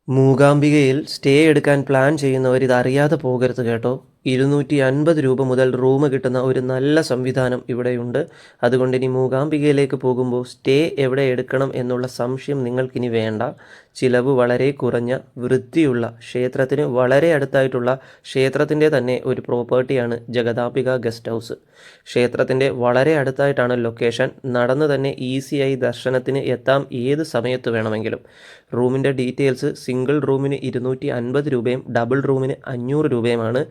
മൂകാംബികയിൽ stay എടുക്കാൻ plan ചെയ്യുന്നവർ ഇതറിയാതെ പോകരുത് കേട്ടോ. 250 രൂപ മുതൽ റൂം കിട്ടുന്ന ഒരു നല്ല സംവിധാനം ഇവിടെയുണ്ട്. അതുകൊണ്ട് ഇനി മൂകാംബികയിലേക്ക് പോകുമ്പോൾ സ്റ്റേ എവിടെ എടുക്കണം എന്നുള്ള സംശയം നിങ്ങൾക്കിനി വേണ്ട. ചിലവ് വളരെ കുറഞ്ഞ, വൃത്തിയുള്ള, ക്ഷേത്രത്തിന് വളരെ അടുത്തായിട്ടുള്ള ക്ഷേത്രത്തിൻ്റെ തന്നെ ഒരു പ്രോപ്പർട്ടിയാണ് ജഗദാംബിക ഗസ്റ്റ് ഹൗസ്. ക്ഷേത്രത്തിൻ്റെ വളരെ അടുത്തായിട്ടാണ് ലൊക്കേഷൻ. നടന്ന് തന്നെ ഈസിയായി ദർശനത്തിന് എത്താം ഏത് സമയത്ത് വേണമെങ്കിലും. റൂമിൻ്റെ ഡീറ്റെയിൽസ്: സിംഗിൾ റൂമിന് 250 രൂപയും ഡബിൾ റൂമിന് 500 രൂപയുമാണ്.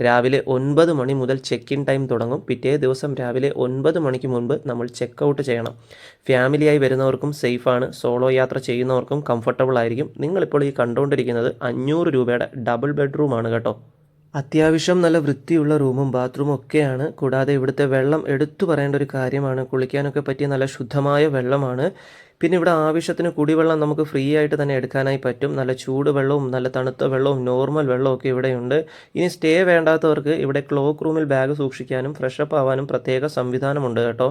രാവിലെ 9 മണി മുതൽ ചെക്ക് ഇൻ ടൈം തുടങ്ങും. പിറ്റേ ദിവസം രാവിലെ 9 മണിക്ക് മുൻപ് നമ്മൾ ചെക്ക് ഔട്ട് ചെയ്യണം. ഫാമിലിയായി വരുന്നവർക്കും സേഫാണ്, സോളോ യാത്ര ചെയ്യുന്നവർക്കും കംഫർട്ടബിൾ ആയിരിക്കും. നിങ്ങളിപ്പോൾ ഈ കണ്ടുകൊണ്ടിരിക്കുന്നത് 500 രൂപയുടെ ഡബിൾ ബെഡ്റൂമാണ് കേട്ടോ. അത്യാവശ്യം നല്ല വൃത്തിയുള്ള റൂമും ബാത്റൂമും ഒക്കെയാണ്. കൂടാതെ ഇവിടുത്തെ വെള്ളം എടുത്തു പറയേണ്ട ഒരു കാര്യമാണ്. കുളിക്കാനൊക്കെ പറ്റിയ നല്ല ശുദ്ധമായ വെള്ളമാണ്. പിന്നെ ഇവിടെ ആവശ്യത്തിന് കുടിവെള്ളം നമുക്ക് ഫ്രീ ആയിട്ട് തന്നെ എടുക്കാനായി പറ്റും. നല്ല ചൂട് വെള്ളവും നല്ല തണുത്ത വെള്ളവും നോർമൽ വെള്ളവും ഒക്കെ ഇവിടെയുണ്ട്. ഇനി സ്റ്റേ വേണ്ടാത്തവർക്ക് ഇവിടെ ക്ലോക്ക് റൂമിൽ ബാഗ് സൂക്ഷിക്കാനും ഫ്രഷപ്പ് ആവാനും പ്രത്യേക സംവിധാനമുണ്ട് കേട്ടോ.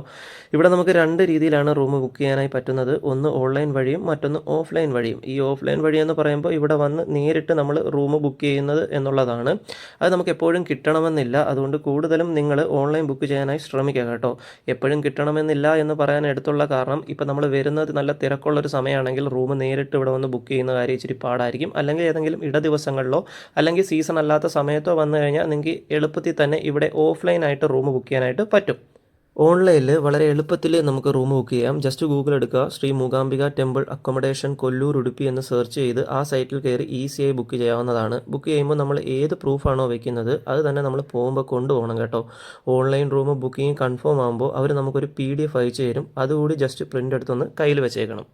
ഇവിടെ നമുക്ക് 2 രീതിയിലാണ് റൂം ബുക്ക് ചെയ്യാനായി പറ്റുന്നത്. ഒന്ന് ഓൺലൈൻ വഴിയും മറ്റൊന്ന് ഓഫ്ലൈൻ വഴിയും. ഈ ഓഫ്ലൈൻ വഴി എന്ന് പറയുമ്പോൾ ഇവിടെ വന്ന് നേരിട്ട് നമ്മൾ റൂം ബുക്ക് ചെയ്യുന്നത് എന്നുള്ളതാണ്. അത് നമുക്ക് എപ്പോഴും കിട്ടണമെന്നില്ല. അതുകൊണ്ട് കൂടുതലും നിങ്ങൾ ഓൺലൈൻ ബുക്ക് ചെയ്യാനായി ശ്രമിക്കുക കേട്ടോ. എപ്പോഴും കിട്ടണമെന്നില്ല എന്ന് പറയാൻ എടുത്തുള്ള കാരണം, ഇപ്പം നമ്മൾ വരുന്നത് നല്ല തിരക്കുള്ളൊരു സമയമാണെങ്കിൽ റൂം നേരിട്ട് ഇവിടെ വന്ന് ബുക്ക് ചെയ്യുന്ന കാര്യം ഇച്ചിരി പാടായിരിക്കും. അല്ലെങ്കിൽ ഏതെങ്കിലും ദിവസങ്ങളിലോ അല്ലെങ്കിൽ സീസൺ അല്ലാത്ത സമയത്തോ വന്നു കഴിഞ്ഞാൽ നിങ്ങൾക്ക് എളുപ്പത്തിൽ തന്നെ ഇവിടെ ഓഫ്ലൈനായിട്ട് റൂം ബുക്ക് ചെയ്യാനായിട്ട് പറ്റും. ഓൺലൈനിൽ വളരെ എളുപ്പത്തിൽ നമുക്ക് റൂം ബുക്ക് ചെയ്യാം. ജസ്റ്റ് ഗൂഗിൾ എടുക്കുക, ശ്രീ മൂകാംബിക ടെമ്പിൾ അക്കോമഡേഷൻ കൊല്ലൂർ ഉടുപ്പി എന്ന് സെർച്ച് ചെയ്ത് ആ സൈറ്റിൽ കയറി ഈസിയായി ബുക്ക് ചെയ്യാവുന്നതാണ്. ബുക്ക് ചെയ്യുമ്പോൾ നമ്മൾ ഏത് പ്രൂഫാണോ വെക്കുന്നത് അത് തന്നെ നമ്മൾ പോകുമ്പോൾ കൊണ്ടുപോകണം കേട്ടോ. ഓൺലൈൻ റൂം ബുക്കിംഗ് കൺഫേം ആകുമ്പോൾ അവർ നമുക്കൊരു PDF അയച്ചു തരും. അതുകൂടി ജസ്റ്റ് പ്രിൻ്റ് എടുത്തൊന്ന് കയ്യിൽ വെച്ചേക്കണം.